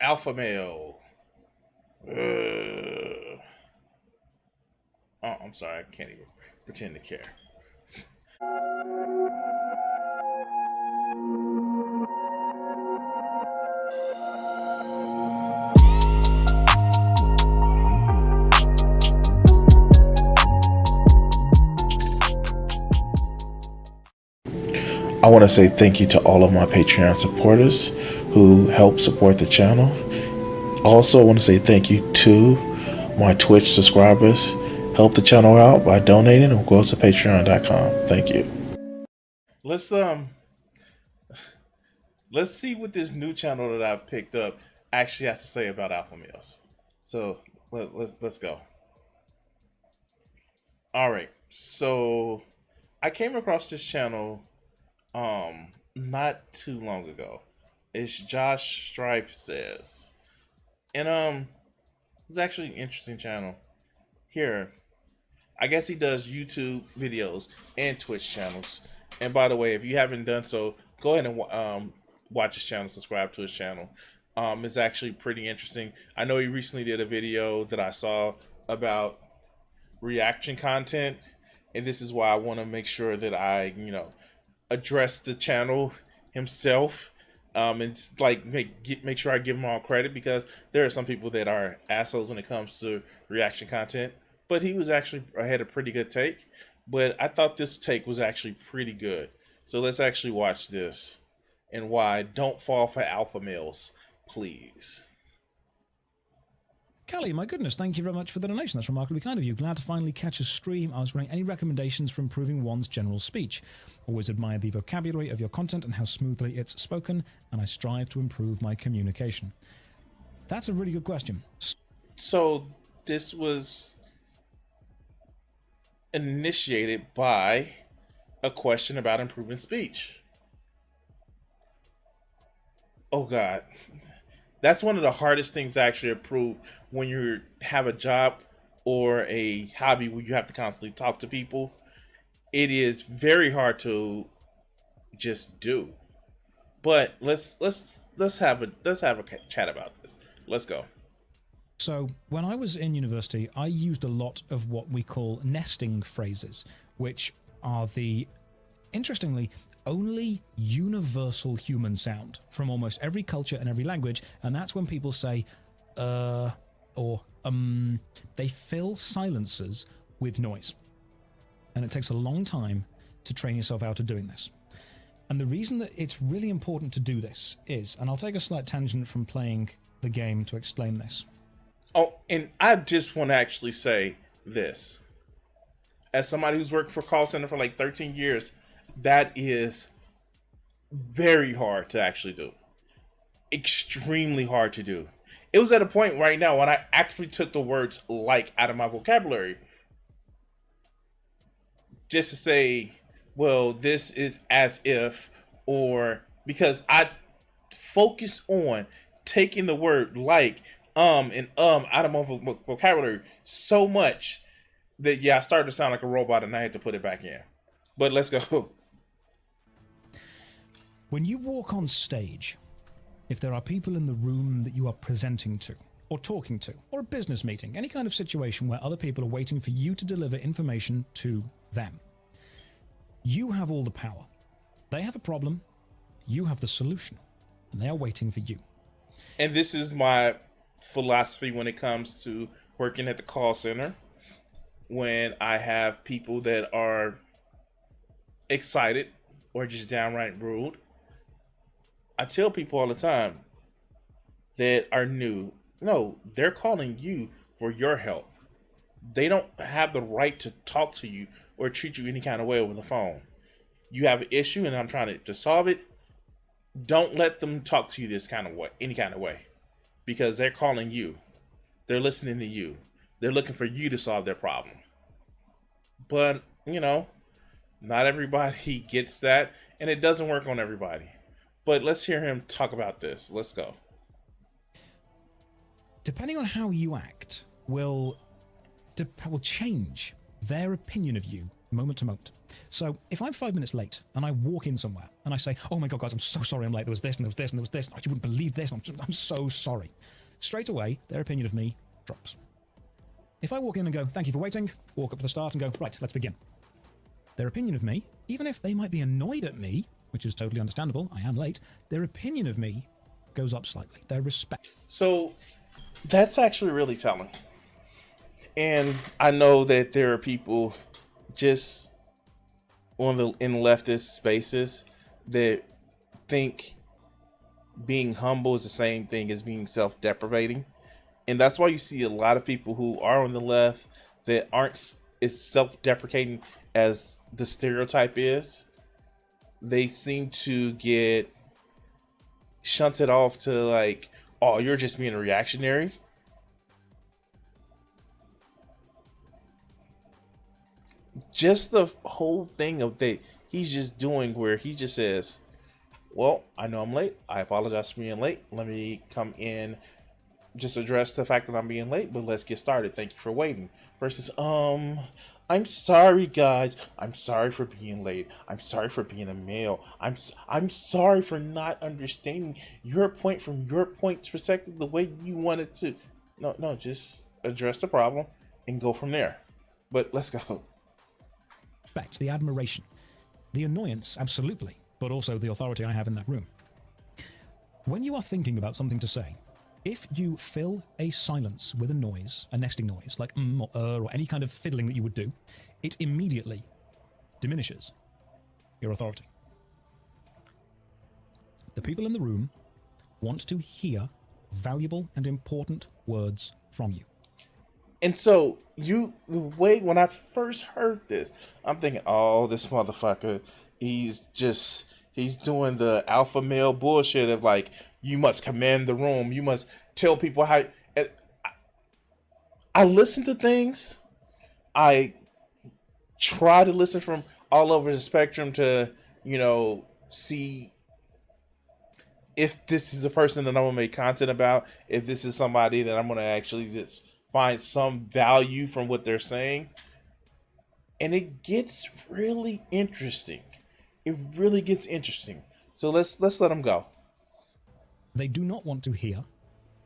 Alpha male. Uh, oh, I'm sorry. I can't even pretend to care. I want to say thank you to all of my Patreon supporters who help support the channel. Also, I want to say thank you to my Twitch subscribers. Help the channel out by donating or go to patreon.com. Thank you. Let's let's see what this new channel that I picked up actually has to say about alpha males. So let's go. All right. So I came across this channel not too long ago. It's Josh Strife says. And it's actually an interesting channel. Here, I guess he does YouTube videos and Twitch channels. And by the way, if you haven't done so, go ahead and watch his channel, subscribe to his channel. It's actually pretty interesting. I know he recently did a video that I saw about reaction content, and this is why I want to make sure that I, address the channel himself. And like make sure I give him all credit, because there are some people that are assholes when it comes to reaction content. But he was actually had a pretty good take. But I thought this take was actually pretty good. So let's actually watch this and why don't fall for alpha males, please. Kelly, my goodness, thank you very much for the donation. That's remarkably kind of you. Glad to finally catch a stream. I was wondering, any recommendations for improving one's general speech? Always admire the vocabulary of your content and how smoothly it's spoken, and I strive to improve my communication. That's a really good question. So this was initiated by a question about improving speech. Oh God. That's one of the hardest things to actually improve when you have a job or a hobby where you have to constantly talk to people. It is very hard to just do. But let's have a chat about this. Let's go. So when I was in university, I used a lot of what we call nesting phrases, which are the, interestingly, only universal human sound from almost every culture and every language, and that's when people say, or they fill silences with noise. And it takes a long time to train yourself out of doing this. And the reason that it's really important to do this is, and I'll take a slight tangent from playing the game to explain this. Oh, and I just want to actually say this. As somebody who's worked for a call center for like 13 years, that is very hard to actually do. Extremely hard to do. It was at a point right now when I actually took the words like out of my vocabulary. Just to say, well, this is as if, or because I focus on taking the word like, and out of my vocabulary so much that, yeah, I started to sound like a robot and I had to put it back in. But let's go. When you walk on stage, if there are people in the room that you are presenting to, or talking to, or a business meeting, any kind of situation where other people are waiting for you to deliver information to them, you have all the power. They have a problem, you have the solution, and they are waiting for you. And this is my philosophy when it comes to working at the call center. When I have people that are excited or just downright rude, I tell people all the time that are new, no, they're calling you for your help. They don't have the right to talk to you or treat you any kind of way over the phone. You have an issue and I'm trying to solve it. Don't let them talk to you this kind of way, any kind of way, because they're calling you. They're listening to you. They're looking for you to solve their problem. But, not everybody gets that, and it doesn't work on everybody. But let's hear him talk about this. Let's go. Depending on how you act will change their opinion of you moment to moment. So if I'm 5 minutes late and I walk in somewhere and I say, oh my God, guys, I'm so sorry I'm late. There was this and there was this and there was this. You wouldn't believe this. I'm so sorry. Straight away, their opinion of me drops. If I walk in and go, thank you for waiting, walk up to the start and go, right, let's begin. Their opinion of me, even if they might be annoyed at me, which is totally understandable, I am late, their opinion of me goes up slightly. Their respect. So that's actually really telling. And I know that there are people just in leftist spaces that think being humble is the same thing as being self-deprecating. And that's why you see a lot of people who are on the left that aren't as self-deprecating as the stereotype is. They seem to get shunted off to like, oh, you're just being a reactionary. Just the whole thing of that he's just doing where he just says, well, I know I'm late. I apologize for being late. Let me come in, just address the fact that I'm being late, but let's get started. Thank you for waiting. Versus, I'm sorry, guys. I'm sorry for being late. I'm sorry for being a male. I'm sorry for not understanding your point from your point perspective the way you wanted to. No, just address the problem and go from there. But let's go. The admiration, the annoyance, absolutely, but also the authority I have in that room. When you are thinking about something to say, if you fill a silence with a noise, a nesting noise, like or any kind of fiddling that you would do, it immediately diminishes your authority. The people in the room want to hear valuable and important words from you. And so the way when I first heard this, I'm thinking, oh, this motherfucker, he's doing the alpha male bullshit of like, you must command the room, you must tell people how. And I listen to things, I try to listen from all over the spectrum to, see if this is a person that I'm gonna make content about, if this is somebody that I'm gonna actually just find some value from what they're saying. And it gets really interesting. It really gets interesting. So let's let them go. They do not want to hear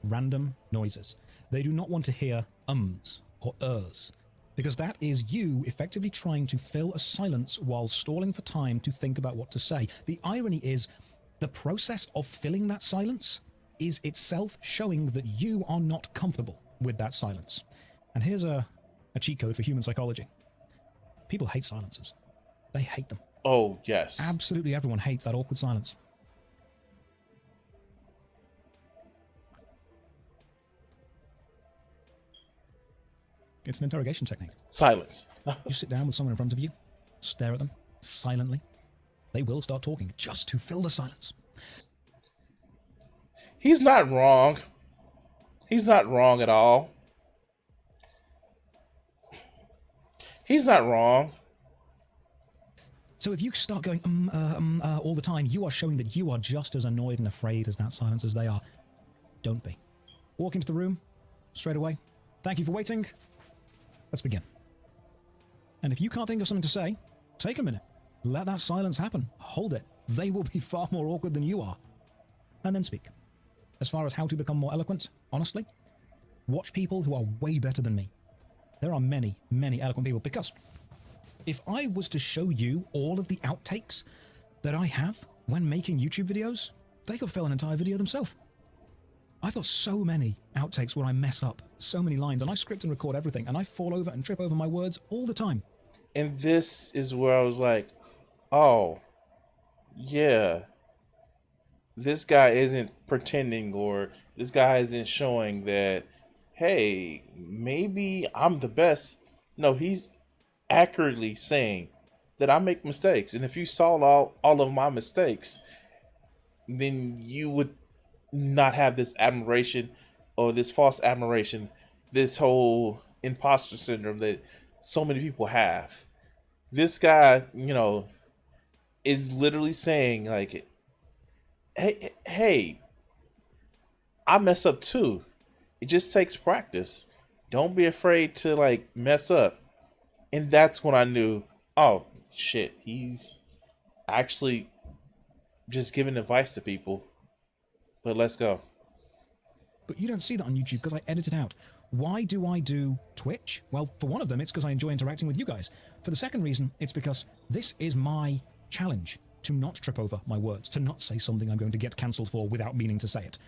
random noises. They do not want to hear ums or ers, because that is you effectively trying to fill a silence while stalling for time to think about what to say. The irony is the process of filling that silence is itself showing that you are not comfortable with that silence. And here's a cheat code for human psychology. People hate silences. They hate them. Oh, yes. Absolutely everyone hates that awkward silence. It's an interrogation technique. Silence. You sit down with someone in front of you, stare at them silently. They will start talking just to fill the silence. He's not wrong. He's not wrong at all. He's not wrong. So if you start going all the time, you are showing that you are just as annoyed and afraid as that silence as they are. Don't be. Walk into the room straight away. Thank you for waiting. Let's begin. And if you can't think of something to say, take a minute. Let that silence happen. Hold it. They will be far more awkward than you are. And then speak. As far as how to become more eloquent, honestly, watch people who are way better than me. There are many, many eloquent people, because if I was to show you all of the outtakes that I have when making YouTube videos, they could fill an entire video themselves. I've got so many outtakes where I mess up so many lines, and I script and record everything, and I fall over and trip over my words all the time. And this is where I was like, oh, yeah, this guy isn't pretending, or this guy isn't showing that, hey, maybe I'm the best. No, he's accurately saying that I make mistakes. And if you saw all of my mistakes, then you would not have this admiration or this false admiration, this whole imposter syndrome that so many people have. This guy, is literally saying like, hey, I mess up too. It just takes practice. Don't be afraid to like mess up. And that's when I knew, Oh shit, he's actually just giving advice to people. But let's go. But you don't see that on YouTube because I edit it out. Why do I do Twitch? Well, for one of them, it's because I enjoy interacting with you guys. For the second reason, it's because this is my challenge to not trip over my words, to not say something I'm going to get cancelled for without meaning to say it.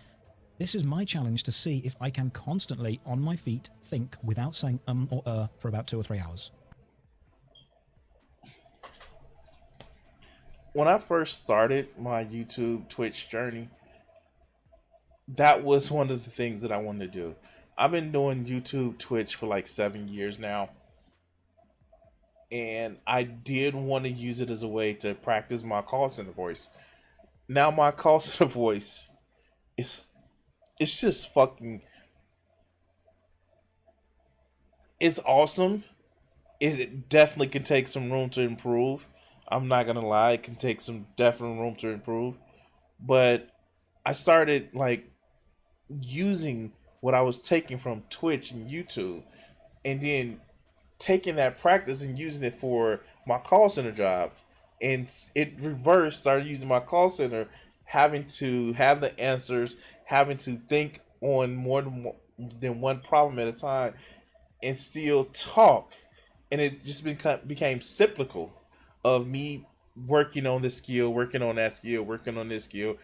This is my challenge to see if I can constantly, on my feet, think without saying or for about 2 or 3 hours. When I first started my YouTube Twitch journey, that was one of the things that I wanted to do. I've been doing YouTube Twitch for like 7 years now. And I did want to use it as a way to practice my call center voice. Now my call center voice is it's just fucking it's awesome. It definitely can take some room to improve. I'm not gonna lie, it can take some definite room to improve. But I started like using what I was taking from Twitch and YouTube and then taking that practice and using it for my call center job. And it reversed, started using my call center, having to have the answers, having to think on more than one problem at a time, and still talk. And it just became cyclical of me working on this skill, working on that skill, working on this skill,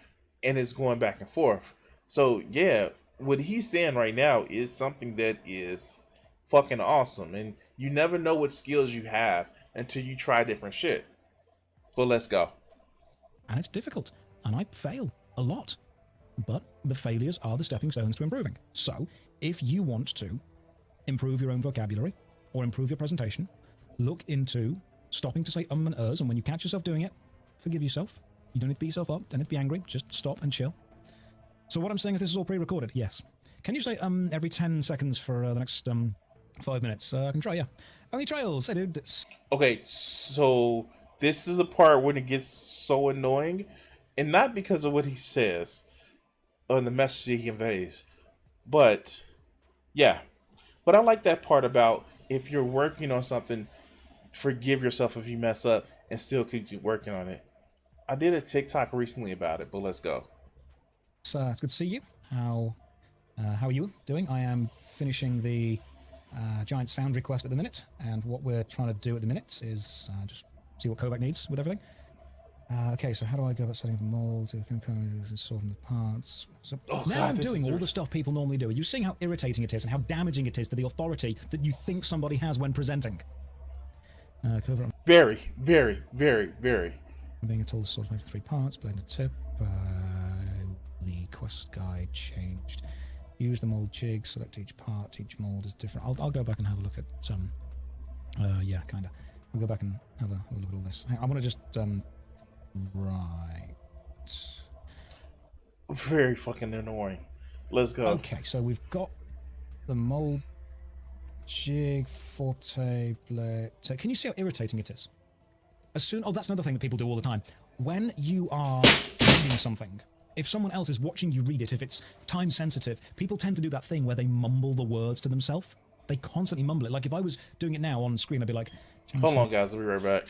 and it's going back and forth. So yeah, what he's saying right now is something that is fucking awesome, and you never know what skills you have until you try different shit. But let's go. And it's difficult, and I fail a lot. But the failures are the stepping stones to improving. So, if you want to improve your own vocabulary or improve your presentation, look into stopping to say and ers, and when you catch yourself doing it, forgive yourself. You don't need to beat yourself up, don't need to be angry, just stop and chill. So what I'm saying is this is all pre-recorded, yes. Can you say every 10 seconds for the next 5 minutes? I can try, yeah. Only trails, hey dude. Okay, so this is the part when it gets so annoying, and not because of what he says or the message he conveys, but yeah. But I like that part about if you're working on something, forgive yourself if you mess up and still keep working on it. I did a TikTok recently about it, but let's go. It's good to see you. How are you doing? I am finishing the Giants Foundry quest at the minute, and what we're trying to do at the minute is just see what Kovac needs with everything. Okay, so how do I go about setting up a mold, sorting the parts? So now I'm doing all the stuff people normally do. Are you seeing how irritating it is and how damaging it is to the authority that you think somebody has when presenting? Very, very, very, very. Being told to sort of make 3 parts, blended tip. The quest guide changed. Use the mold jig, select each part, each mold is different. I'll go back and have a look at yeah, kinda. I'll go back and have a look at all this. I want to just right. Very fucking annoying. Let's go. Okay, so we've got the mold jig, forte, blade. Can you see how irritating it is? That's another thing that people do all the time. When you are reading something, if someone else is watching you read it, if it's time sensitive, people tend to do that thing where they mumble the words to themselves. They constantly mumble it. Like if I was doing it now on screen, I'd be like... Hold on, guys. I'll be right back.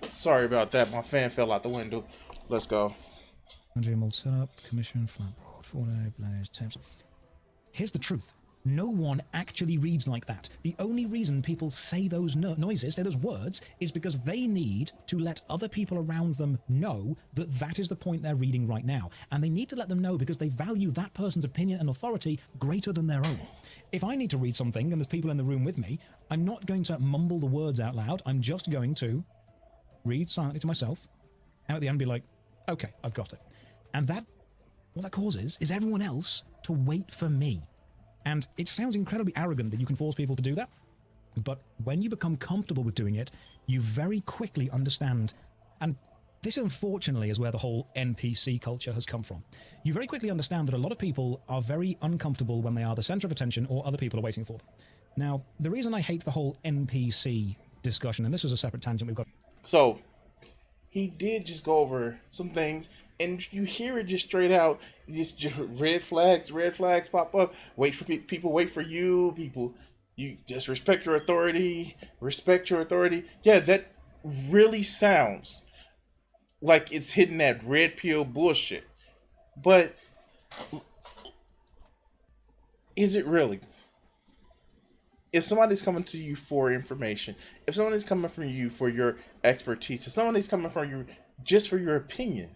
Sorry about that. My fan fell out the window. Let's go. Mold setup, commission, flatboard, 4-day, blaze, temps. Here's the truth. No one actually reads like that. The only reason people say those noises, say those words, is because they need to let other people around them know that that is the point they're reading right now. And they need to let them know because they value that person's opinion and authority greater than their own. If I need to read something and there's people in the room with me, I'm not going to mumble the words out loud. I'm just going to read silently to myself, and at the end be like, okay, I've got it. And that what that causes is everyone else to wait for me. And it sounds incredibly arrogant that you can force people to do that, but when you become comfortable with doing it, you very quickly understand, and this unfortunately is where the whole NPC culture has come from. You very quickly understand that a lot of people are very uncomfortable when they are the center of attention or other people are waiting for them. Now, the reason I hate the whole NPC discussion, and this was a separate tangent we've got. So he did just go over some things, and you hear it just straight out. Just red flags pop up. Wait for people. Wait for you. People, you just respect your authority. Respect your authority. Yeah, that really sounds like it's hitting that red pill bullshit. But is it really? If somebody's coming to you for information, if somebody's coming from you for your expertise, if somebody's coming from you just for your opinion,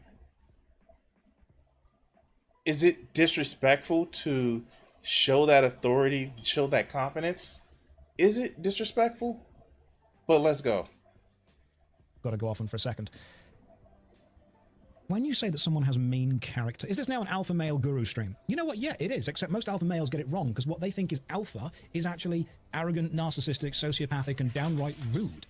is it disrespectful to show that authority, show that confidence? Is it disrespectful? But let's go. Got to go off on for a second. When you say that someone has main character, is this now an alpha male guru stream? You know what? Yeah, it is, except most alpha males get it wrong, because what they think is alpha is actually arrogant, narcissistic, sociopathic, and downright rude.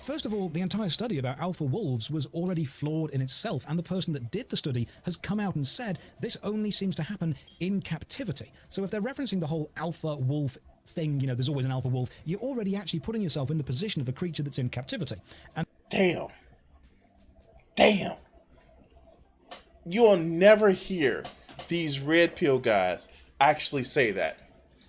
First of all, the entire study about alpha wolves was already flawed in itself, and the person that did the study has come out and said this only seems to happen in captivity. So if they're referencing the whole alpha wolf thing, you know, there's always an alpha wolf, you're already actually putting yourself in the position of a creature that's in captivity. And Damn. You'll never hear these red pill guys actually say that.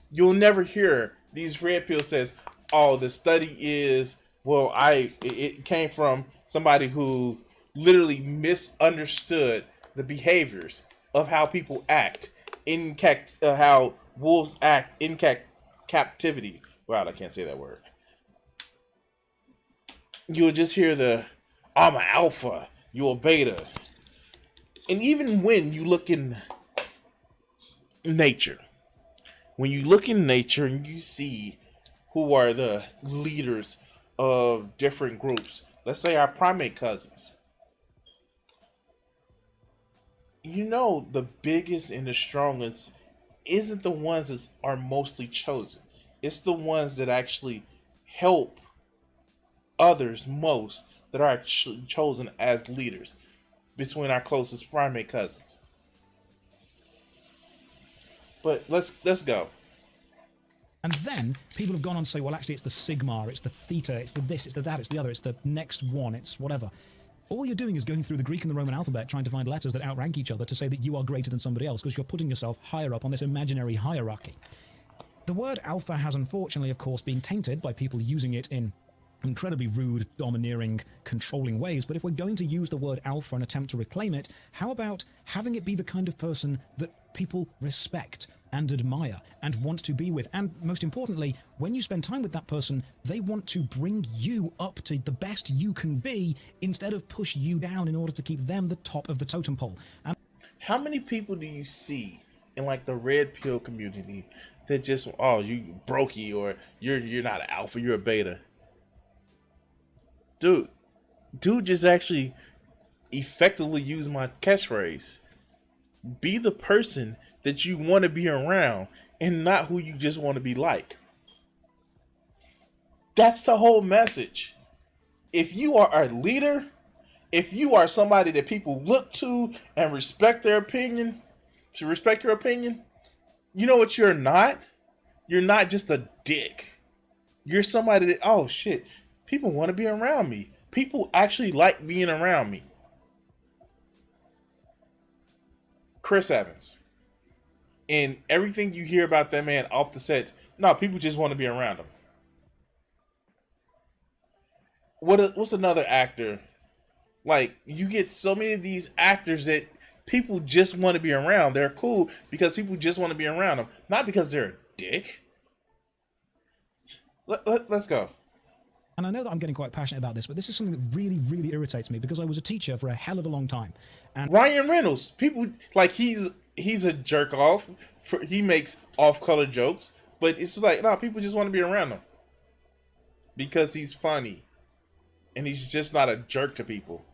You'll never hear these red pill says, "Oh, the study is it came from somebody who literally misunderstood the behaviors of how people act in how wolves act in captivity." Wow, I can't say that word. You'll just hear "I'm an alpha, you're a beta." And even when you look in nature, and you see who are the leaders of different groups, let's say our primate cousins, you know the biggest and the strongest isn't the ones that are mostly chosen. It's the ones that actually help others most that are chosen as leaders between our closest primate cousins. But let's go. And then people have gone on to say, well, actually, it's the sigma, it's the theta, it's the this, it's the that, it's the other, it's the next one, it's whatever. All you're doing is going through the Greek and the Roman alphabet trying to find letters that outrank each other to say that you are greater than somebody else because you're putting yourself higher up on this imaginary hierarchy. The word alpha has unfortunately, of course, been tainted by people using it in incredibly rude, domineering, controlling ways, but if we're going to use the word alpha and attempt to reclaim it, how about having it be the kind of person that people respect and admire and want to be with? And most importantly, when you spend time with that person, they want to bring you up to the best you can be instead of push you down in order to keep them the top of the totem pole. And how many people do you see in like the red pill community that just, "Oh, you brokey," or you're not an alpha, you're a beta? Dude just actually effectively used my catchphrase. Be the person that you want to be around and not who you just want to be like. That's the whole message. If you are a leader, if you are somebody that people look to and respect their opinion, to respect your opinion, you know what you're not? You're not just a dick. You're somebody that, oh shit, people want to be around me. People actually like being around me. Chris Evans. And everything you hear about that man off the sets, no, people just want to be around him. What's another actor? Like, you get so many of these actors that people just want to be around. They're cool because people just want to be around them, not because they're a dick. Let's go. And I know that I'm getting quite passionate about this, but this is something that really, really irritates me because I was a teacher for a hell of a long time. And Ryan Reynolds, people like he's a jerk off. He makes off-color jokes, but it's just like, no, people just want to be around him because he's funny, and he's just not a jerk to people.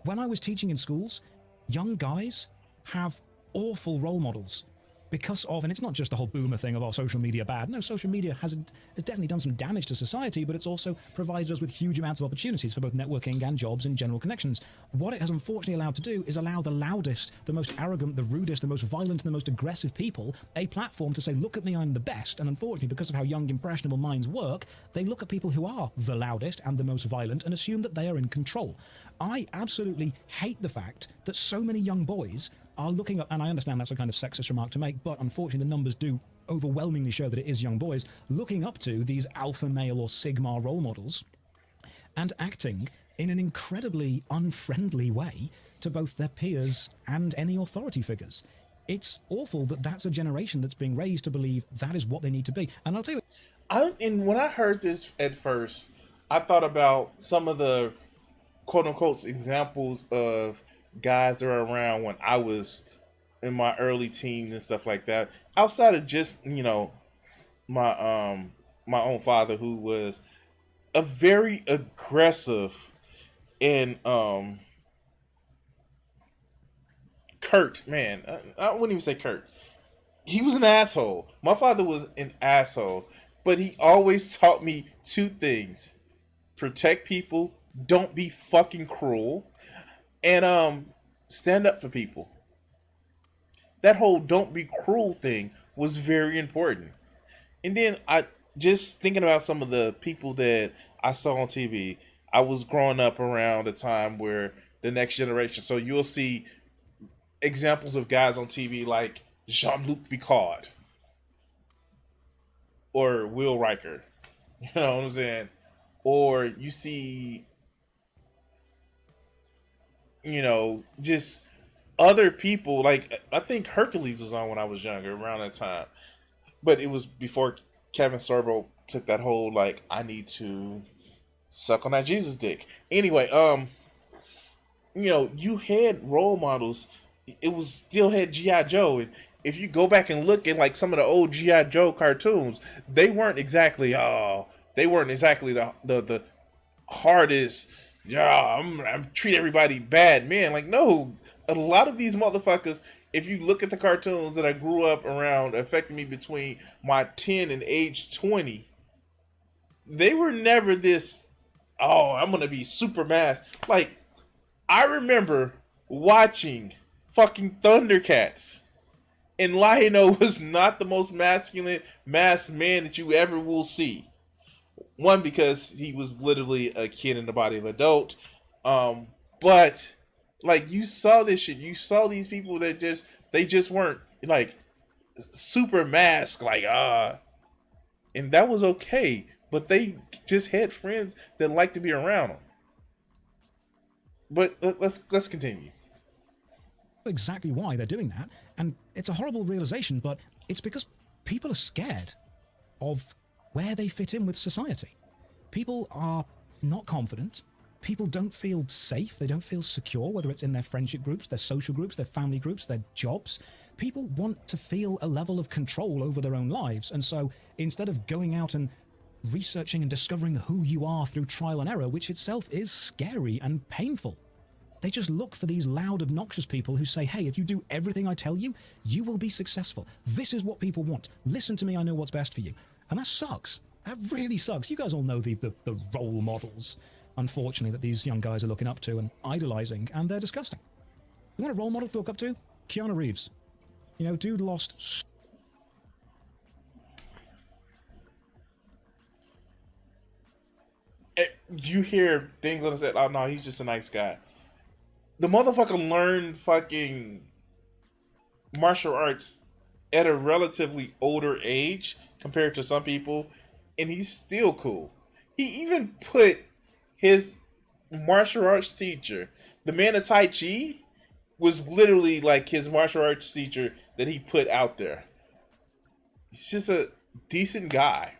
when I was teaching in schools, young guys have awful role models because of, and it's not just the whole boomer thing of, oh, social media bad. No, social media has definitely done some damage to society, but it's also provided us with huge amounts of opportunities for both networking and jobs and general connections. What it has unfortunately allowed to do is allow the loudest, the most arrogant, the rudest, the most violent, and the most aggressive people a platform to say, look at me, I'm the best. And unfortunately, because of how young, impressionable minds work, they look at people who are the loudest and the most violent and assume that they are in control. I absolutely hate the fact that so many young boys are looking up, and I understand that's a kind of sexist remark to make, but unfortunately the numbers do overwhelmingly show that it is young boys looking up to these alpha male or sigma role models and acting in an incredibly unfriendly way to both their peers and any authority figures. It's awful that that's a generation that's being raised to believe that is what they need to be. And I'll tell you, And when I heard this at first, I thought about some of the quote unquote examples of guys that are around when I was in my early teens and stuff like that. Outside of just, my own father, who was a very aggressive and curt man. I wouldn't even say curt. He was an asshole. My father was an asshole, but he always taught me two things: protect people, don't be fucking cruel, and stand up for people. That whole don't be cruel thing was very important. And then I just thinking about some of the people that I saw on TV. I was growing up around a time where the next generation. So you'll see examples of guys on TV like Jean-Luc Picard or Will Riker. You know what I'm saying? Or you see, just other people. Like I think Hercules was on when I was younger, around that time. But it was before Kevin Sorbo took that whole like I need to suck on that Jesus dick. Anyway, you had role models. It was still had GI Joe, and if you go back and look at like some of the old GI Joe cartoons, they weren't exactly the hardest. Yeah, I'm treat everybody bad, man. Like no, a lot of these motherfuckers. If you look at the cartoons that I grew up around, affecting me between my 10 and age 20, they were never this. Oh, I'm gonna be super mass. Like I remember watching fucking Thundercats, and Lion-O was not the most masculine masked man that you ever will see. One, because he was literally a kid in the body of an adult. But like you saw this shit, you saw these people that they just weren't like super masked, like and that was okay. But they just had friends that liked to be around them. But let's continue. exactly why they're doing that. And it's a horrible realization, but it's because people are scared of where they fit in with society. People are not confident. People don't feel safe. They don't feel secure, whether it's in their friendship groups, their social groups, their family groups, their jobs. People want to feel a level of control over their own lives. And so instead of going out and researching and discovering who you are through trial and error, which itself is scary and painful, they just look for these loud, obnoxious people who say, hey, if you do everything I tell you, you will be successful. This is what people want. Listen to me, I know what's best for you. And that sucks. That really sucks. You guys all know the role models, unfortunately, that these young guys are looking up to and idolizing, and they're disgusting. You want a role model to look up to? Keanu Reeves. Dude lost You hear things on the set. Oh no, he's just a nice guy. The motherfucker learned fucking martial arts at a relatively older age compared to some people, and he's still cool. He even put his martial arts teacher, the man of Tai Chi, was literally like his martial arts teacher that he put out there. He's just a decent guy.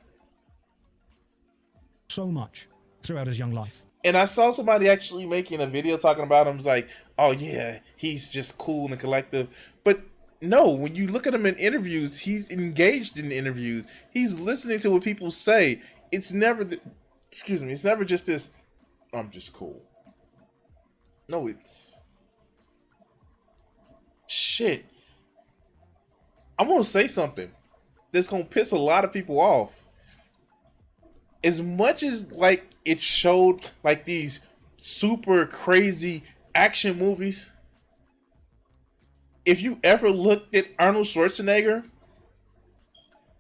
so much throughout his young life. And I saw somebody actually making a video talking about him. It's like, oh yeah, he's just cool and collective. But no, when you look at him in interviews, he's engaged in interviews. He's listening to what people say. It's never, it's never just this, I'm just cool. No, shit. I'm gonna say something that's gonna piss a lot of people off. As much as like it showed like these super crazy action movies, if you ever looked at Arnold Schwarzenegger,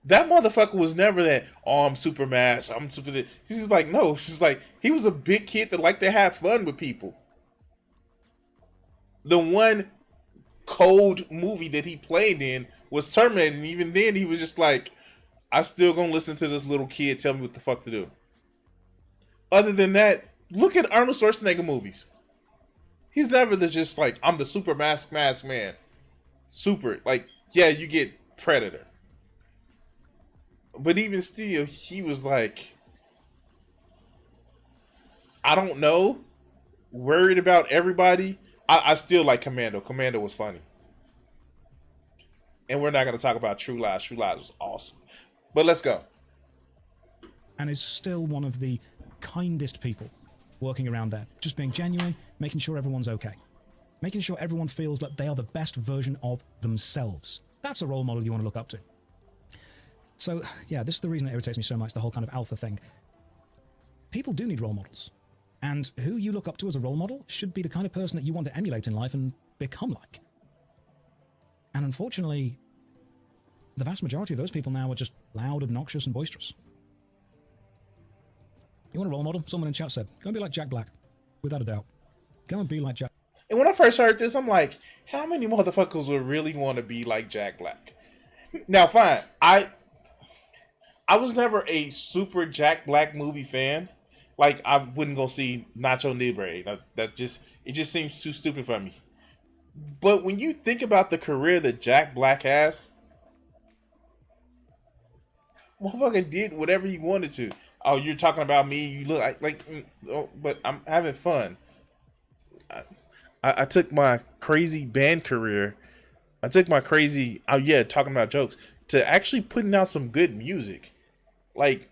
that motherfucker was never that. Oh, I'm super mass. I'm super. This. He's just like no. She's like he was a big kid that liked to have fun with people. The one cold movie that he played in was Terminator, and even then he was just like, I still gonna listen to this little kid tell me what the fuck to do. Other than that, look at Arnold Schwarzenegger movies. He's never the just like I'm the super mask man. Super like yeah, you get Predator, but even still, he was like I don't know, worried about everybody. I still like Commando. Commando was funny, and we're not gonna talk about True Lies. True Lies was awesome, but let's go. And is still one of the kindest people working around there. Just being genuine, making sure everyone's okay. Making sure everyone feels that they are the best version of themselves. That's a role model you want to look up to. So, yeah, this is the reason it irritates me so much, the whole kind of alpha thing. People do need role models. And who you look up to as a role model should be the kind of person that you want to emulate in life and become like. And unfortunately, the vast majority of those people now are just loud, obnoxious, and boisterous. You want a role model? Someone in chat said, go and be like Jack Black. Without a doubt. Go and be like Jack. And when I first heard this, I'm like, how many motherfuckers would really want to be like Jack Black? Now, fine, I was never a super Jack Black movie fan. Like I wouldn't go see Nacho Libre. That just it just seems too stupid for me. But when you think about the career that Jack Black has, motherfucker did whatever he wanted to. Oh, you're talking about me? You look oh, but I'm having fun. I, I took my crazy band career. I took my crazy, oh yeah, talking about jokes to actually putting out some good music. Like,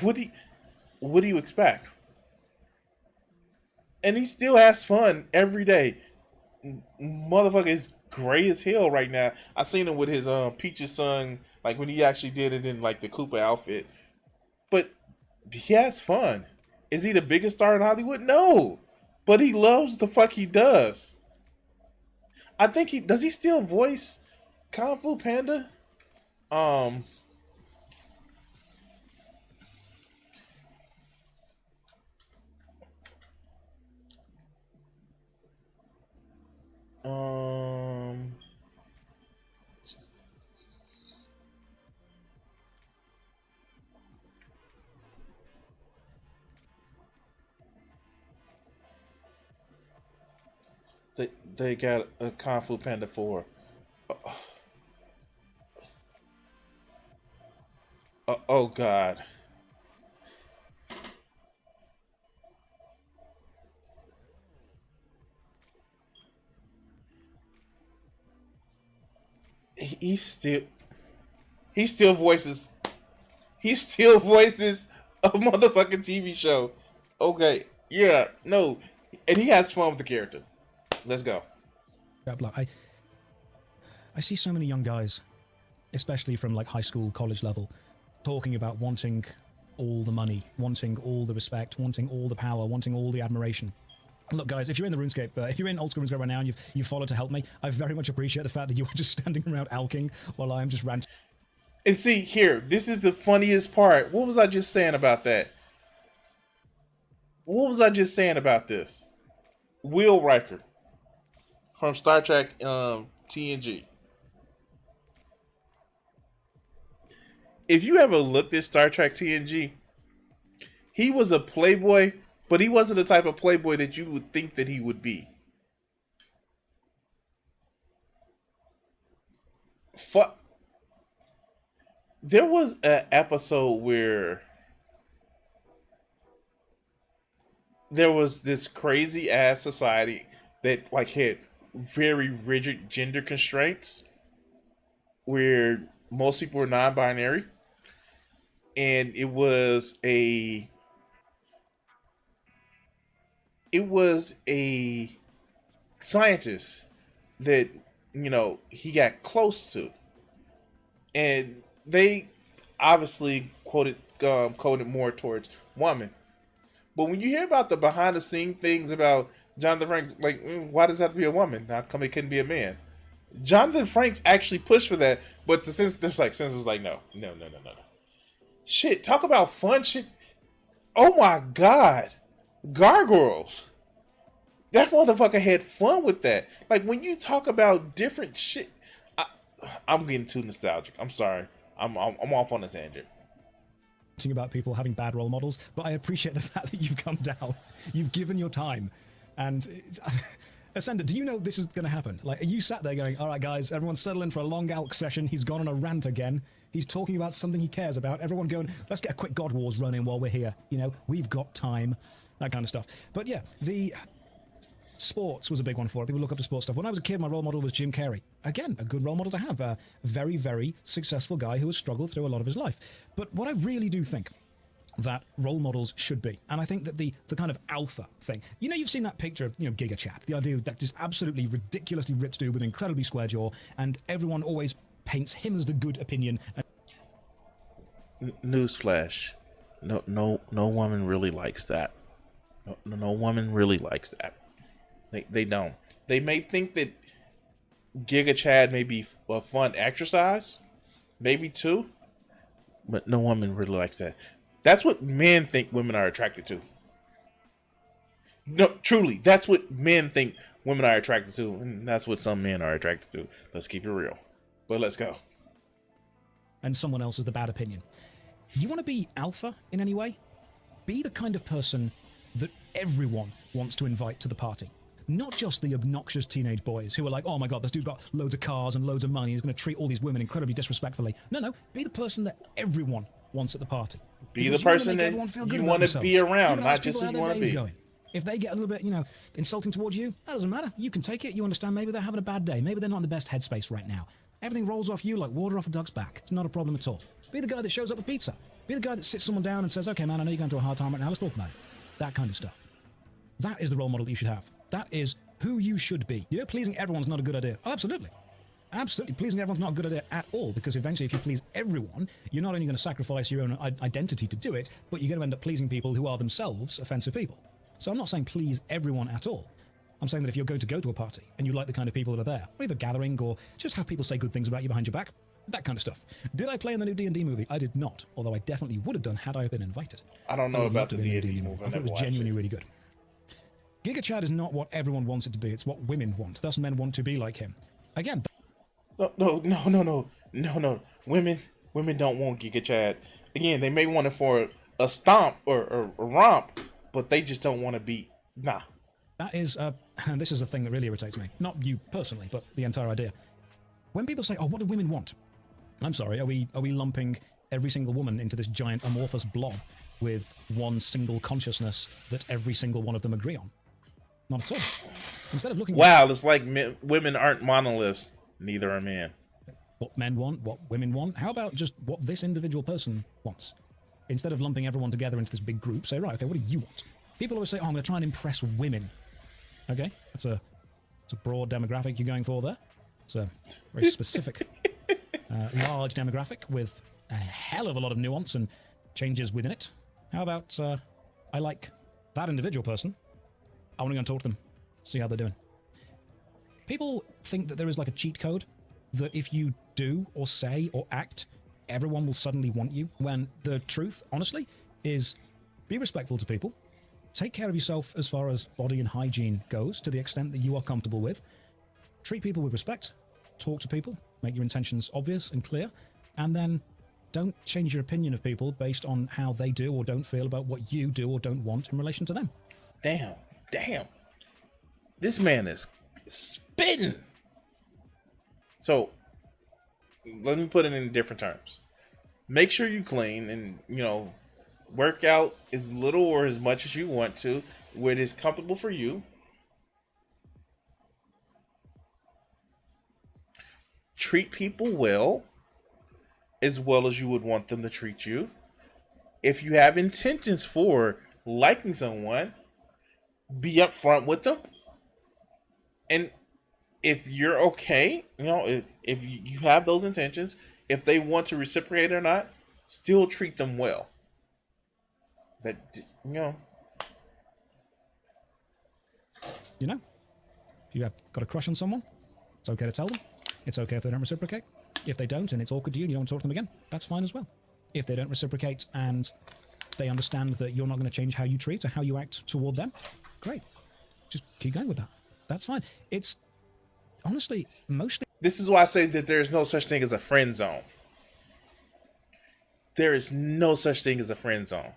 what do you, what do you expect? And he still has fun every day. Motherfucker is gray as hell right now. I seen him with his Peach's son, like when he actually did it in like the Koopa outfit. But he has fun. Is he the biggest star in Hollywood? No. But he loves the fuck he does. I think he does he still voice Kung Fu Panda? Um um they got a Kung Fu Panda 4. Oh god. He still he still voices he still voices a motherfucking TV show. Okay. Yeah, no. And he has fun with the character. Let's go. Jack Black. I see so many young guys, especially from like high school, college level, talking about wanting all the money, wanting all the respect, wanting all the power, wanting all the admiration. Look, guys, if you're in the RuneScape, if you're in old school RuneScape right now and you've followed to help me, I very much appreciate the fact that you are just standing around alking while I'm just ranting. And see, here, this is the funniest part. What was I just saying about that? What was I just saying about this? Will Riker from Star Trek TNG. If you ever looked at Star Trek TNG, he was a playboy, but he wasn't the type of playboy that you would think that he would be. Fuck. There was an episode where there was this crazy ass society that like had very rigid gender constraints where most people were non-binary, and it was It was a scientist that he got close to, and they obviously coded more towards woman. But when you hear about the behind the scene things about Jonathan Franks, like why does that have to be a woman? How come it couldn't be a man? Jonathan Franks actually pushed for that, but the sense was like, no, no, no, no, no, no. Shit, talk about fun shit. Oh my god, gargoyles. That motherfucker had fun with that. Like when you talk about different shit, I'm getting too nostalgic. I'm sorry. I'm off on a tangent. About people having bad role models, but I appreciate the fact that you've come down, you've given your time, and Ascender, do you know this is going to happen? Like, are you sat there going, all right, guys, everyone settle in for a long ALK session. He's gone on a rant again. He's talking about something he cares about. Everyone going, let's get a quick God Wars run in while we're here. We've got time, that kind of stuff. But yeah, the sports was a big one for it. People look up to sports stuff. When I was a kid, my role model was Jim Carrey. Again, a good role model to have. A very, very successful guy who has struggled through a lot of his life. But what I really do think that role models should be, and I think that the kind of alpha thing, you've seen that picture of, Giga Chad, the idea that this absolutely ridiculously ripped dude with an incredibly square jaw, and everyone always paints him as the good opinion. Newsflash. No woman really likes that. No woman really likes that. They don't. They may think that Giga Chad may be a fun exercise, maybe too, but no woman really likes that. That's what men think women are attracted to. No, truly, that's what men think women are attracted to, and that's what some men are attracted to. Let's keep it real. But let's go. And someone else is the bad opinion. You want to be alpha in any way? Be the kind of person that everyone wants to invite to the party. Not just the obnoxious teenage boys who are like, oh my god, this dude's got loads of cars and loads of money, he's going to treat all these women incredibly disrespectfully. No, be the person that everyone wants at the party. Be the person that you want to be around, not just who you want to be. Going. If they get a little bit, insulting towards you, that doesn't matter. You can take it, you understand, maybe they're having a bad day, maybe they're not in the best headspace right now. Everything rolls off you like water off a duck's back. It's not a problem at all. Be the guy that shows up with pizza. Be the guy that sits someone down and says, okay man, I know you're going through a hard time right now, let's talk about it. That kind of stuff. That is the role model that you should have. That is who you should be. Pleasing everyone's not a good idea. Oh, absolutely. Absolutely. Pleasing everyone's not a good idea at all, because eventually if you please everyone, you're not only going to sacrifice your own identity to do it, but you're going to end up pleasing people who are themselves offensive people. So I'm not saying please everyone at all. I'm saying that if you're going to go to a party and you like the kind of people that are there, or either gathering or just have people say good things about you behind your back, that kind of stuff. Did I play in the new D&D movie? I did not, although I definitely would have done had I been invited. I don't know about the D&D movie. I thought it was genuinely really good. Giga Chad is not what everyone wants it to be. It's what women want. Thus, men want to be like him. Again. No. Women don't want Giga Chad. Again, they may want it for a stomp or a romp, but they just don't want to be. Nah. That is, and this is a thing that really irritates me. Not you personally, but the entire idea. When people say, "Oh, what do women want?" I'm sorry. Are we lumping every single woman into this giant amorphous blob with one single consciousness that every single one of them agree on? Not at all. Instead of looking it's like women aren't monoliths, neither are men. What men want, what women want, how about just what this individual person wants? Instead of lumping everyone together into this big group, say, right, okay, what do you want? People always say, oh, I'm going to try and impress women. Okay, that's a broad demographic you're going for there. It's a very specific, large demographic with a hell of a lot of nuance and changes within it. How about, I like that individual person. I want to go and talk to them, see how they're doing. People think that there is like a cheat code, that if you do or say or act, everyone will suddenly want you, when the truth, honestly, is be respectful to people, take care of yourself as far as body and hygiene goes, to the extent that you are comfortable with, treat people with respect, talk to people, make your intentions obvious and clear, and then don't change your opinion of people based on how they do or don't feel about what you do or don't want in relation to them. Damn. This man is spitting. So, let me put it in different terms. Make sure you clean and, work out as little or as much as you want to, where it is comfortable for you. Treat people well as you would want them to treat you. If you have intentions for liking someone, be upfront with them, and if you're okay, if you have those intentions, if they want to reciprocate or not, still treat them well. That You know, if you have got a crush on someone, it's okay to tell them. It's okay if they don't reciprocate. If they don't and it's awkward to you and you don't want to talk to them again, that's fine as well. If they don't reciprocate and they understand that you're not going to change how you treat or how you act toward them, great. Just keep going with that. That's fine. It's honestly mostly. This is why I say that there is no such thing as a friend zone. There is no such thing as a friend zone.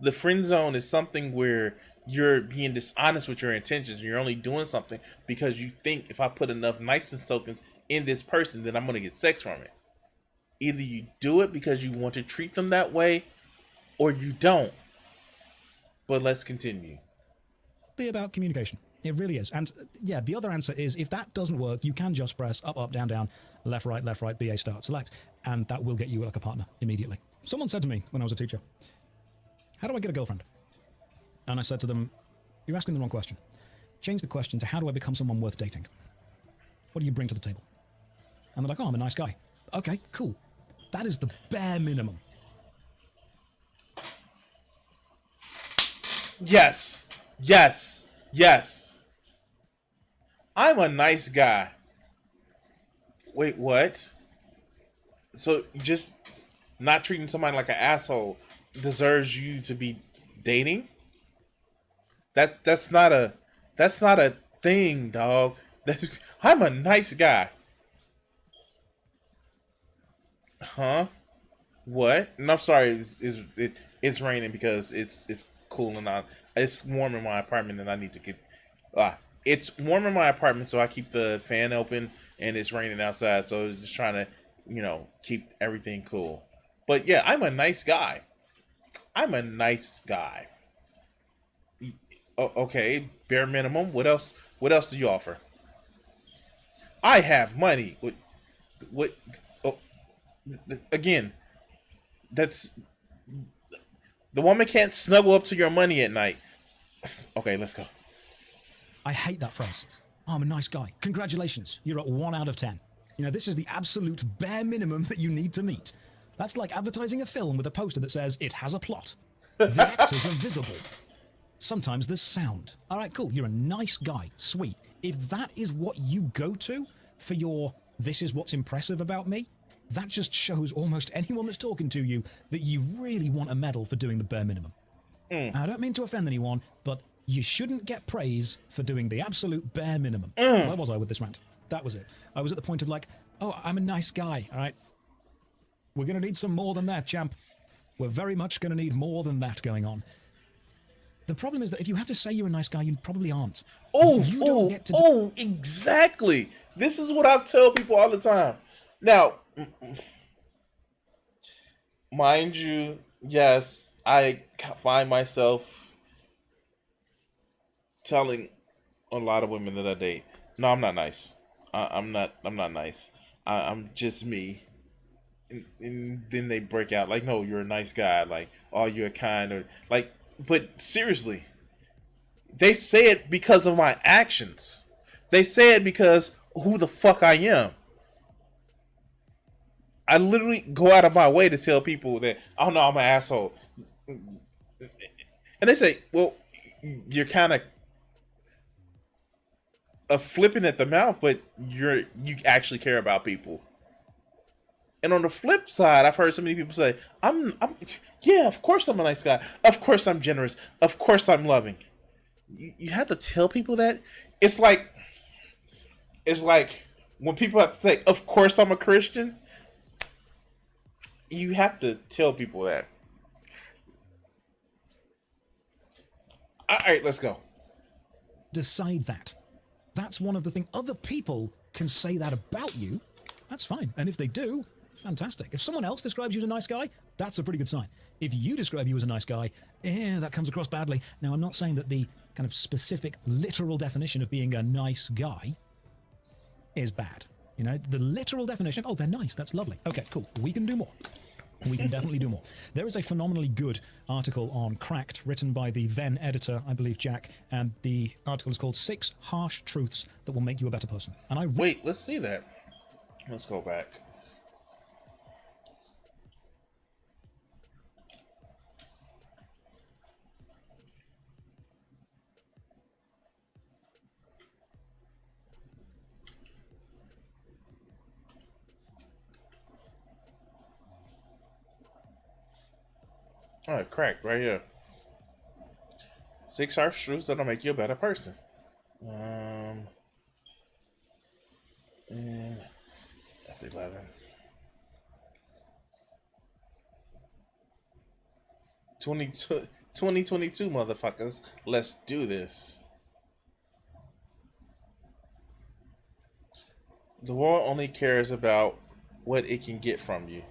The friend zone is something where you're being dishonest with your intentions. You're only doing something because you think if I put enough niceness tokens in this person, then I'm going to get sex from it. Either you do it because you want to treat them that way, or you don't. But let's continue. About communication. It really is. And yeah, the other answer is if that doesn't work, you can just press up, up, down, down, left, right, BA, start, select, and that will get you like a partner immediately. Someone said to me when I was a teacher, how do I get a girlfriend? And I said to them, you're asking the wrong question. Change the question to how do I become someone worth dating? What do you bring to the table? And they're like, oh, I'm a nice guy. Okay, cool. That is the bare minimum. Yes. Yes. Yes. I'm a nice guy. Wait, what? So just not treating somebody like an asshole deserves you to be dating? That's not a thing, dog. I'm a nice guy. Huh? What? And I'm sorry, it's raining because it's cooling out. It's warm in my apartment, and I need to get. It's warm in my apartment, so I keep the fan open, and it's raining outside, so I was just trying to, keep everything cool. But yeah, I'm a nice guy. I'm a nice guy. Okay, bare minimum. What else? What else do you offer? I have money. What? Oh, again, that's the woman can't snuggle up to your money at night. Okay, let's go. I hate that phrase. Oh, I'm a nice guy. Congratulations. You're at 1 out of 10. This is the absolute bare minimum that you need to meet. That's like advertising a film with a poster that says it has a plot. The actors are visible. Sometimes there's sound. All right, cool. You're a nice guy. Sweet. If that is what you go to for your this is what's impressive about me, that just shows almost anyone that's talking to you that you really want a medal for doing the bare minimum. I don't mean to offend anyone, but you shouldn't get praise for doing the absolute bare minimum. Where was I with this rant? That was it. I was at the point of like, oh, I'm a nice guy, all right? We're going to need some more than that, champ. We're very much going to need more than that going on. The problem is that if you have to say you're a nice guy, you probably aren't. Exactly. This is what I tell people all the time. Now, mind you, yes, I find myself telling a lot of women that I date, no, I'm not nice. I'm not nice. I'm just me. And then they break out like, no, you're a nice guy. Like, oh, you're kind, or like. But seriously, they say it because of my actions. They say it because who the fuck I am. I literally go out of my way to tell people that, oh no, I'm an asshole. And they say, well, you're kind of flipping at the mouth, but you actually care about people. And on the flip side, I've heard so many people say, yeah, of course I'm a nice guy. Of course I'm generous. Of course I'm loving. You have to tell people that. It's like when people have to say, of course I'm a Christian. You have to tell people that. All right, let's go. Decide that. That's one of the things. Other people can say that about you. That's fine. And if they do, fantastic. If someone else describes you as a nice guy, that's a pretty good sign. If you describe you as a nice guy, that comes across badly. Now, I'm not saying that the kind of specific, literal definition of being a nice guy is bad. The literal definition, oh, they're nice, that's lovely. Okay, cool, we can do more. We can definitely do more. There is a phenomenally good article on Cracked written by the then editor, I believe, Jack, and the article is called Six Harsh Truths That Will Make You a Better Person. And Wait, let's see that. Let's go back. All right, cracked right here. Six harsh truths that'll make you a better person. And F11. 2022, motherfuckers. Let's do this. The world only cares about what it can get from you.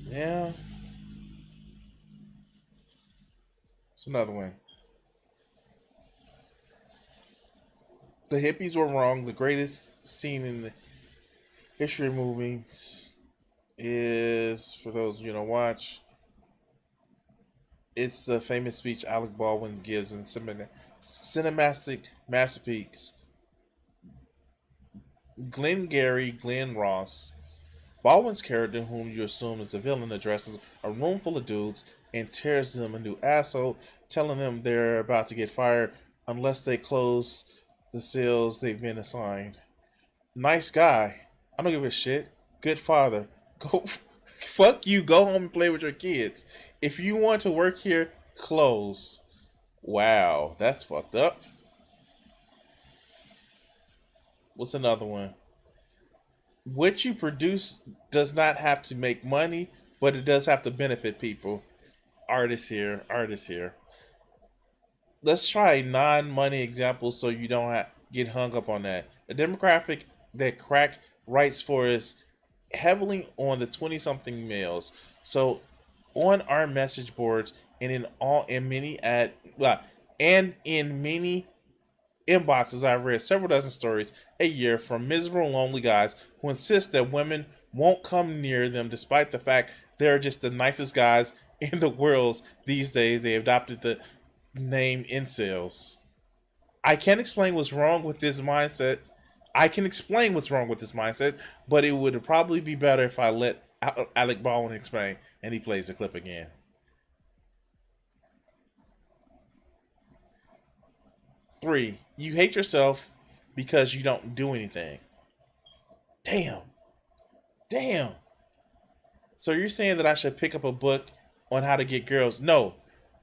Yeah. It's another one. The hippies were wrong. The greatest scene in the history of movies is, for those you don't watch, it's the famous speech Alec Baldwin gives in cinematic masterpiece Glengarry Glen Ross. Baldwin's character, whom you assume is a villain, addresses a room full of dudes and tears them a new asshole, telling them they're about to get fired unless they close the sales they've been assigned. Nice guy. I don't give a shit. Good father. Go fuck you. Go home and play with your kids. If you want to work here, close. Wow, that's fucked up. What's another one? What you produce does not have to make money, but it does have to benefit people. Artists here, artists here. Let's try a non-money example so you don't get hung up on that. A demographic that Crack writes for is heavily on the 20-something males. So on our message boards and in many inboxes, I've read several dozen stories a year from miserable, lonely guys who insist that women won't come near them despite the fact they're just the nicest guys in the world these days. They adopted the name incels. I can't explain what's wrong with this mindset. I can explain what's wrong with this mindset, but it would probably be better if I let Alec Baldwin explain, and he plays the clip again. Three, you hate yourself because you don't do anything. Damn. Damn. So you're saying that I should pick up a book on how to get girls? No.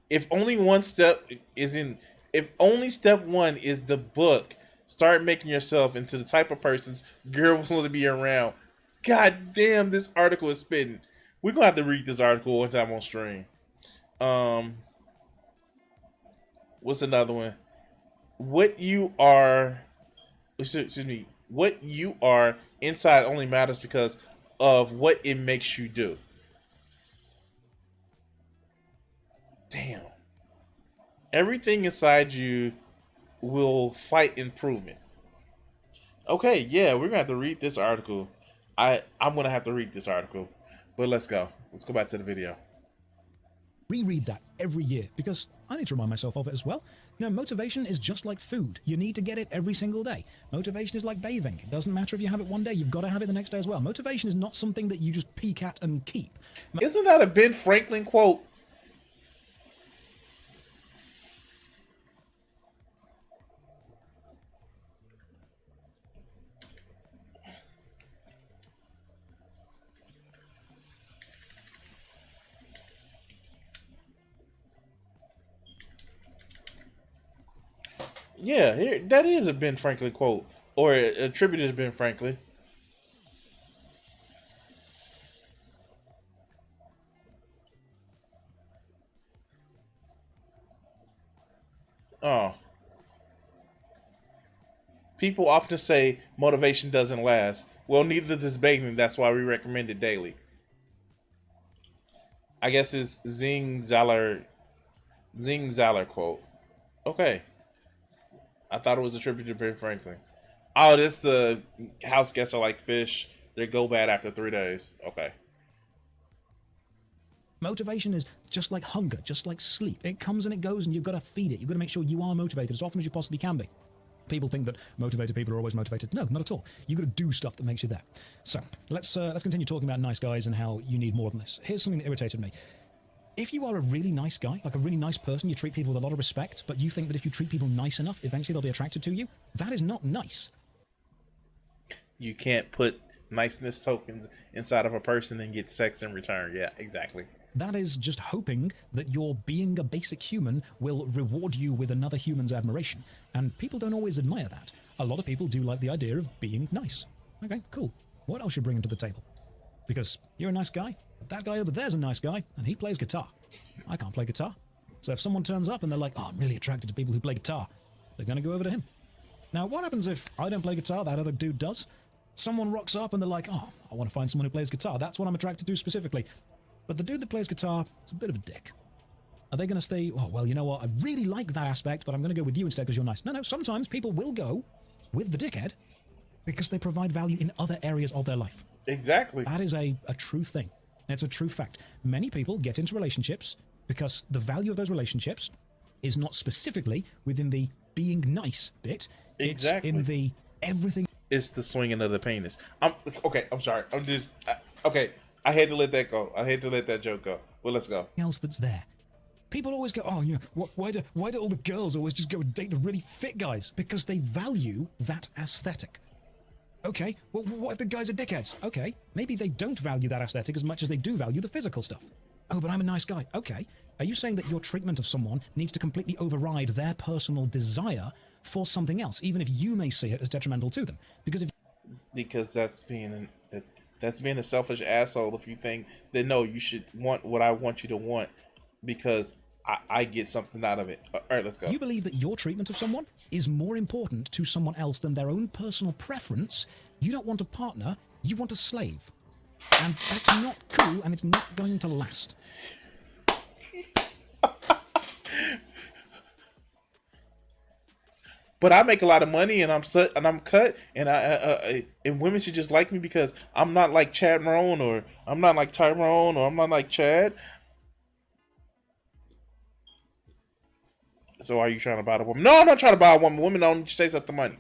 If only one step is in, if only step one is the book, start making yourself into the type of persons girls want to be around. God damn, this article is spitting. We're gonna have to read this article one time on stream. Um, what's another one? What you are, excuse me, what you are inside only matters because of what it makes you do. Damn. Everything inside you will fight improvement. Okay, yeah, we're gonna have to read this article. I'm gonna have to read this article, but let's go. Let's go back to the video. reread that every year because I need to remind myself of it as well. You know, motivation is just like food. You need to get it every single day. Motivation is like bathing. It doesn't matter if you have it one day, you've got to have it the next day as well. Motivation is not something that you just peek at and keep. Isn't that a Ben Franklin quote? Yeah, here, that is a Ben Franklin quote, or attributed to Ben Franklin. Oh, people often say motivation doesn't last. Well, neither does bathing. That's why we recommend it daily. I guess it's Zing Zala quote. Okay, I thought it was attributed to Ben Franklin. Oh, this the house guests are like fish. They go bad after 3 days. Okay. Motivation is just like hunger, just like sleep. It comes and it goes, and you've got to feed it. You've got to make sure you are motivated as often as you possibly can be. People think that motivated people are always motivated. No, not at all. You've got to do stuff that makes you there. So let's continue talking about nice guys and how you need more than this. Here's something that irritated me. If you are a really nice guy, like a really nice person, you treat people with a lot of respect, but you think that if you treat people nice enough, eventually they'll be attracted to you, that is not nice. You can't put niceness tokens inside of a person and get sex in return. Yeah, exactly. That is just hoping that your being a basic human will reward you with another human's admiration. And people don't always admire that. A lot of people do like the idea of being nice. Okay, cool. What else you bringing to the table? Because you're a nice guy, but that guy over there's a nice guy, and he plays guitar. I can't play guitar. So if someone turns up and they're like, oh, I'm really attracted to people who play guitar, they're going to go over to him. Now, what happens if I don't play guitar, that other dude does? Someone rocks up and they're like, oh, I want to find someone who plays guitar. That's what I'm attracted to specifically. But the dude that plays guitar is a bit of a dick. Are they going to say, oh, well, you know what, I really like that aspect, but I'm going to go with you instead because you're nice? No, sometimes people will go with the dickhead because they provide value in other areas of their life. Exactly. That is a true thing. It's a true fact. Many people get into relationships because the value of those relationships is not specifically within the being nice bit. Exactly. It's in the everything. It's the swinging of the penis. Okay. I'm sorry. Okay. I had to let that go. I had to let that joke go. Well, let's go. Else that's there. People always go, oh, you know, why do all the girls always just go and date the really fit guys? Because they value that aesthetic. Okay, well, what if the guys are dickheads? Okay, maybe they don't value that aesthetic as much as they do value the physical stuff. Oh, but I'm a nice guy. Okay, are you saying that your treatment of someone needs to completely override their personal desire for something else, even if you may see it as detrimental to them? Because that's being a selfish asshole. If you think that no, you should want what I want you to want because I get something out of it. All right, let's go. You believe that your treatment of someone is more important to someone else than their own personal preference. You don't want a partner, you want a slave. And that's not cool, and it's not going to last. But I make a lot of money, and I'm cut, and and women should just like me because I'm not like Chad Marone, or I'm not like Tyrone, or I'm not like Chad. So are you trying to buy the woman? No, I'm not trying to buy a woman. Women don't chase up the money.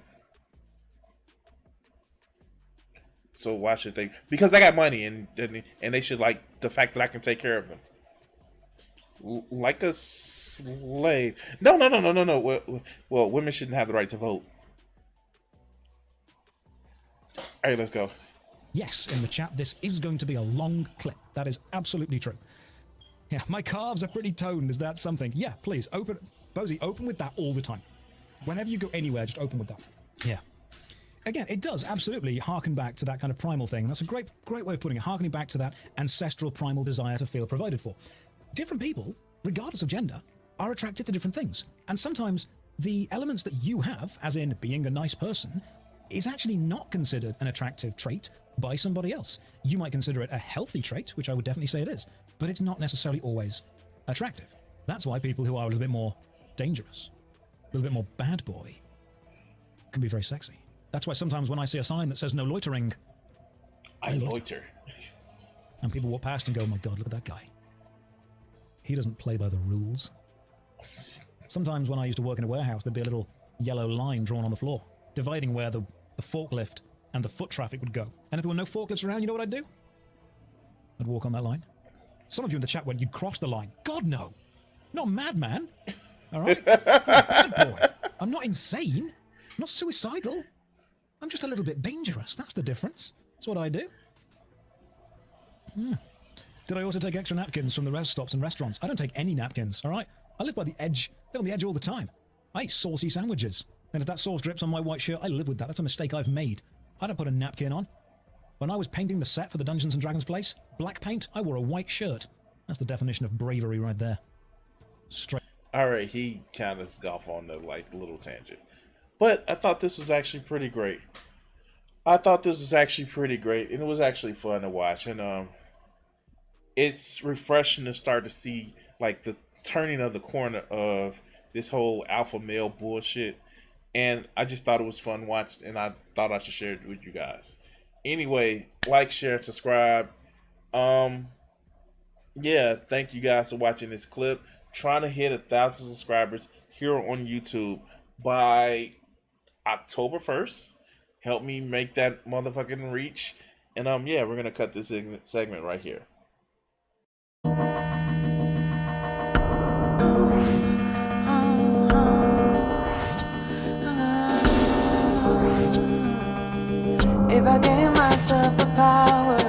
So why should they? Because I got money, and they should like the fact that I can take care of them. Like a slave. No. Well, women shouldn't have the right to vote. All right, let's go. Yes, in the chat, this is going to be a long clip. That is absolutely true. Yeah, my calves are pretty toned. Is that something? Yeah, please, open. Bozy, open with that all the time. Whenever you go anywhere, just open with that. Yeah. Again, it does absolutely harken back to that kind of primal thing. That's a great way of putting it, harkening back to that ancestral primal desire to feel provided for. Different people, regardless of gender, are attracted to different things. And sometimes the elements that you have, as in being a nice person, is actually not considered an attractive trait by somebody else. You might consider it a healthy trait, which I would definitely say it is, but it's not necessarily always attractive. That's why people who are a little bit more dangerous, a little bit more bad boy, can be very sexy. That's why sometimes when I see a sign that says no loitering, I loiter. And people walk past and go, oh my God, look at that guy. He doesn't play by the rules. Sometimes when I used to work in a warehouse, there'd be a little yellow line drawn on the floor, dividing where the forklift and the foot traffic would go. And if there were no forklifts around, you know what I'd do? I'd walk on that line. Some of you in the chat went, you'd cross the line. God, no. Not a madman. All right? I'm a bad boy. I'm not insane. I'm not suicidal. I'm just a little bit dangerous. That's the difference. That's what I do. Did I also take extra napkins from the rest stops and restaurants? I don't take any napkins, all right? I live by the edge. I live on the edge all the time. I eat saucy sandwiches. And if that sauce drips on my white shirt, I live with that. That's a mistake I've made. I don't put a napkin on. When I was painting the set for the Dungeons & Dragons place, black paint, I wore a white shirt. That's the definition of bravery right there. Straight. All right, he kind of off on the little tangent. But I thought this was actually pretty great. And it was actually fun to watch. And it's refreshing to start to see the turning of the corner of this whole alpha male bullshit. And I just thought it was fun watching, and I thought I should share it with you guys. Anyway, like, share, and subscribe. Um, yeah, thank you guys for watching this clip. Trying to hit 1,000 subscribers here on YouTube by October 1st. Help me make that motherfucking reach. And yeah, we're gonna cut this segment right here. If I gave myself the power